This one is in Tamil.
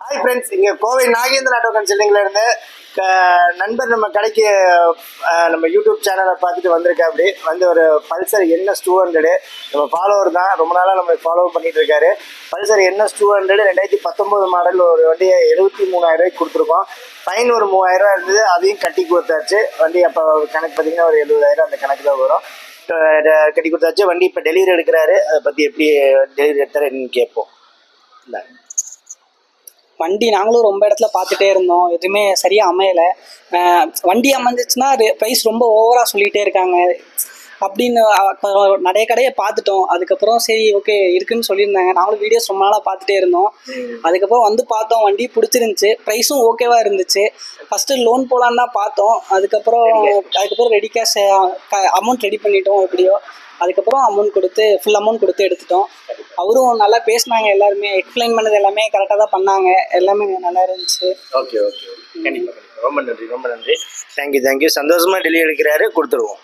ஹாய் ஃப்ரெண்ட்ஸ், இங்கே கோவை நாகேந்திரன் ஆட்டோ கன்சல்டிங்கில் இருந்து நண்பர் நம்ம கடைக்கு நம்ம யூடியூப் சேனலை பார்த்துட்டு வந்திருக்கா. அப்படி வந்து ஒரு பல்சர் NS 200 நம்ம ஃபாலோவர் தான், ரொம்ப நாளாக நம்ம ஃபாலோ பண்ணிகிட்டு இருக்காரு. பல்சர் NS 200 2019 மாடல் ஒரு வண்டியை 73,000 கொடுத்துருக்கோம். ஃபைன் ஒரு 3,000 இருந்தது, அதையும் கட்டி கொடுத்தாச்சு. வண்டி அப்போ கணக்கு பார்த்திங்கன்னா ஒரு 70,000 அந்த கணக்கு தான் வரும். கட்டி கொடுத்தாச்சு. வண்டி இப்போ டெலிவரி எடுக்கிறாரு. அதை பற்றி எப்படி டெலிவரி எடுத்தாரு என்னன்னு கேட்போம். இல்லை, வண்டி நாங்களும் ரொம்ப இடத்துல பார்த்துட்டே இருந்தோம், எதுவுமே சரியாக அமையலை. வண்டி அமைஞ்சிச்சுன்னா ப்ரைஸ் ரொம்ப ஓவராக சொல்லிகிட்டே இருக்காங்க அப்படின்னு நிறைய கடையை பார்த்துட்டோம். அதுக்கப்புறம் சரி ஓகே இருக்குன்னு சொல்லியிருந்தாங்க. நாங்களும் வீடியோஸ் ரொம்ப நாளாக பார்த்துட்டே இருந்தோம். அதுக்கப்புறம் வந்து பார்த்தோம், வண்டி பிடிச்சிருந்துச்சி, ப்ரைஸும் ஓகேவாக இருந்துச்சு. ஃபஸ்ட்டு லோன் போகலான்னு தான் பார்த்தோம். அதுக்கப்புறம் ரெடி கேஷ் அமௌண்ட் ரெடி பண்ணிட்டோம் எப்படியோ. அதுக்கப்புறம் ஃபுல் அமௌண்ட் கொடுத்து எடுத்துட்டோம். அவரும் நல்லா பேசினாங்க, எல்லாருமே எக்ஸ்பிளைன் பண்ணது எல்லாமே கரெக்டாக தான் பண்ணாங்க, எல்லாமே நல்லா இருந்துச்சு. ஓகே, கண்டிப்பாக ரொம்ப நன்றி, ரொம்ப நன்றி. தேங்க்யூ. சந்தோஷமாக டெலிவரி எடுக்கிறாரு, கொடுத்துருவோம்.